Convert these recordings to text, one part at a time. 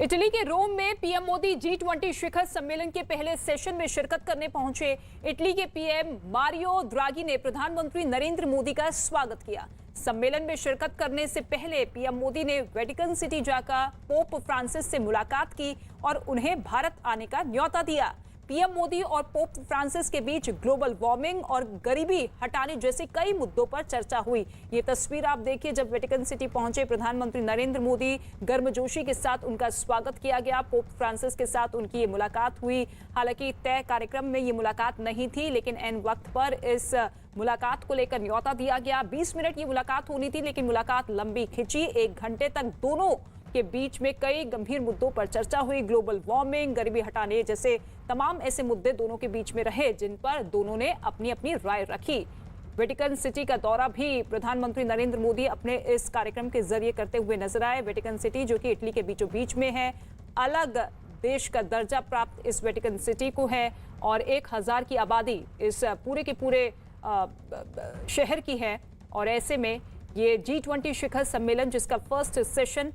Italy के रोम में PM Modi G20 शिखर सम्मेलन के पहले सेशन में शिरकत करने पहुंचे। इटली के पीएम मारियो द्रागी ने प्रधानमंत्री नरेंद्र मोदी का स्वागत किया। सम्मेलन में शिरकत करने से पहले पीएम मोदी ने वेटिकन सिटी जाकर पोप फ्रांसिस से मुलाकात की और उन्हें भारत आने का न्योता दिया। पीएम मोदी और पोप फ्रांसिस के बीच ग्लोबल वार्मिंग और गरीबी हटाने जैसे कई मुद्दों पर चर्चा हुई। ये तस्वीर आप देखिए, जब वेटिकन सिटी पहुंचे प्रधानमंत्री नरेंद्र मोदी, गर्मजोशी के साथ उनका स्वागत किया गया। पोप फ्रांसिस के साथ उनकी ये मुलाकात हुई। हालांकि तय कार्यक्रम में ये मुलाकात नहीं थी, लेकिन एन वक्त पर इस मुलाकात को लेकर न्योता दिया गया। 20 मिनट ये मुलाकात होनी थी, लेकिन मुलाकात लंबी खिंची। 1 घंटे तक दोनों के बीच में कई गंभीर मुद्दों पर चर्चा हुई। ग्लोबल वार्मिंग, गरीबी हटाने जैसे तमाम ऐसे मुद्दे दोनों के बीच में रहे, जिन पर दोनों ने अपनी अपनी राय रखी। वेटिकन सिटी का दौरा भी प्रधानमंत्री नरेंद्र मोदी अपने इस कार्यक्रम के जरिए करते हुए नजर आए। वेटिकन सिटी, जो कि इटली के बीचों बीच में है, अलग देश का दर्जा प्राप्त इस वेटिकन सिटी को है और 1000 की आबादी इस पूरे के पूरे शहर की है। और ऐसे में ये G20 शिखर सम्मेलन, जिसका फर्स्ट सेशन,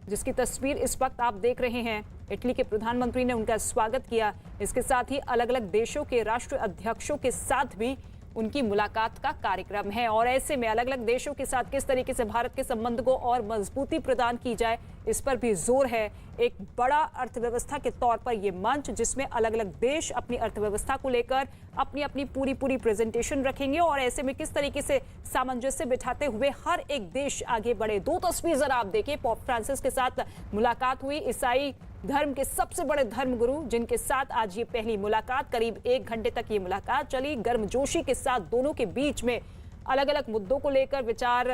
जिसकी तस्वीर इस वक्त आप देख रहे हैं, इटली के प्रधानमंत्री ने उनका स्वागत किया। इसके साथ ही अलग अलग देशों के राष्ट्र अध्यक्षों के साथ भी उनकी मुलाकात का कार्यक्रम है। और ऐसे में अलग अलग देशों के साथ किस तरीके से भारत के संबंध को और मजबूती प्रदान की जाए, इस पर भी जोर है। एक बड़ा अर्थव्यवस्था के तौर पर यह मंच, जिसमें अलग अलग देश अपनी अर्थव्यवस्था को लेकर अपनी अपनी पूरी प्रेजेंटेशन रखेंगे और ऐसे में किस तरीके से सामंजस्य बिठाते हुए हर एक देश आगे बढ़े। 2 तस्वीर जरा आप देखिए। पोप फ्रांसिस के साथ मुलाकात हुई, ईसाई धर्म के सबसे बड़े धर्मगुरु, जिनके साथ आज ये पहली मुलाकात, करीब 1 घंटे तक ये मुलाकात चली। गर्मजोशी के साथ दोनों के बीच में अलग अलग मुद्दों को लेकर विचार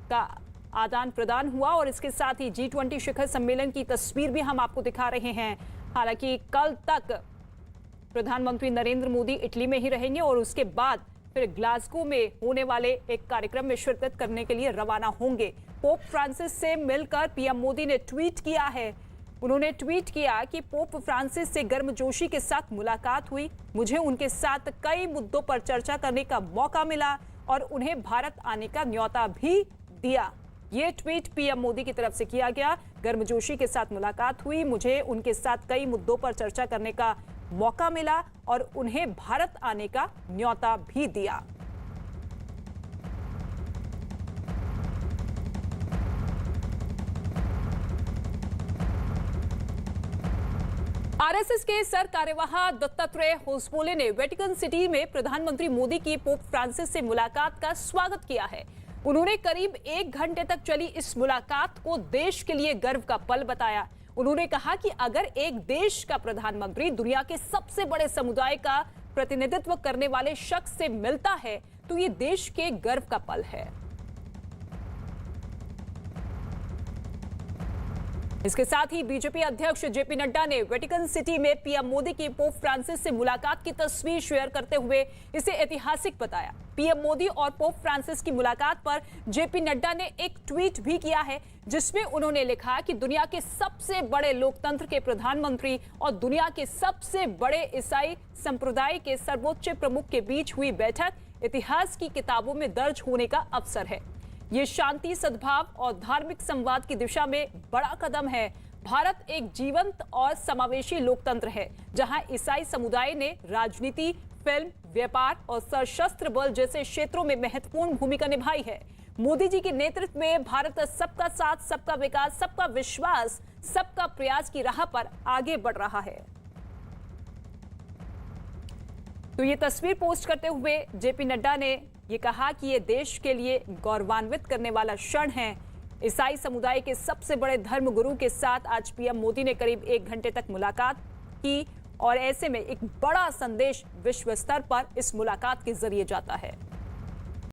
का आदान प्रदान हुआ और इसके साथ ही G20 शिखर सम्मेलन की तस्वीर भी हम आपको दिखा रहे हैं। हालांकि कल तक प्रधानमंत्री नरेंद्र मोदी इटली में ही रहेंगे और उसके बाद फिर ग्लासगो में होने वाले एक कार्यक्रम में शिरकत करने के लिए रवाना होंगे। पोप फ्रांसिस से मिलकर पीएम मोदी ने ट्वीट किया है। उन्होंने ट्वीट किया कि पोप फ्रांसिस से गर्मजोशी के साथ मुलाकात हुई, मुझे उनके साथ कई मुद्दों पर चर्चा करने का मौका मिला और उन्हें भारत आने का न्योता भी दिया। ये ट्वीट पीएम मोदी की तरफ से किया गया। गर्मजोशी के साथ मुलाकात हुई, मुझे उनके साथ कई मुद्दों पर चर्चा करने का मौका मिला और उन्हें भारत आने का न्योता भी दिया। आरएसएस के सर कार्यवाह दत्तात्रेय होसबोले ने वेटिकन सिटी में प्रधानमंत्री मोदी की पोप फ्रांसिस से मुलाकात का स्वागत किया है। उन्होंने करीब 1 घंटे तक चली इस मुलाकात को देश के लिए गर्व का पल बताया। उन्होंने कहा कि अगर एक देश का प्रधानमंत्री दुनिया के सबसे बड़े समुदाय का प्रतिनिधित्व करने वाले शख्स से मिलता है तो ये देश के गर्व का पल है। इसके साथ ही बीजेपी अध्यक्ष जेपी नड्डा ने वेटिकन सिटी में पीएम मोदी की पोप फ्रांसिस से मुलाकात की तस्वीर शेयर करते हुए इसे ऐतिहासिक बताया। पीएम मोदी और पोप फ्रांसिस की मुलाकात पर जेपी नड्डा ने एक ट्वीट भी किया है, जिसमें उन्होंने लिखा कि दुनिया के सबसे बड़े लोकतंत्र के प्रधानमंत्री और दुनिया के सबसे बड़े ईसाई संप्रदाय के सर्वोच्च प्रमुख के बीच हुई बैठक इतिहास की किताबों में दर्ज होने का अवसर है। ये शांति, सद्भाव और धार्मिक संवाद की दिशा में बड़ा कदम है। भारत एक जीवंत और समावेशी लोकतंत्र है, जहां ईसाई समुदाय ने राजनीति, फिल्म, व्यापार और सशस्त्र बल जैसे क्षेत्रों में महत्वपूर्ण भूमिका निभाई है। मोदी जी के नेतृत्व में भारत सबका साथ, सबका विकास, सबका विश्वास, सबका प्रयास की राह पर आगे बढ़ रहा है। तो ये तस्वीर पोस्ट करते हुए जेपी नड्डा ने ये कहा कि ये देश के लिए गौरवान्वित करने वाला क्षण है। ईसाई समुदाय के सबसे बड़े धर्मगुरु के साथ आज पीएम मोदी ने करीब 1 घंटे तक मुलाकात की और ऐसे में एक बड़ा संदेश विश्व स्तर पर इस मुलाकात के जरिए जाता है।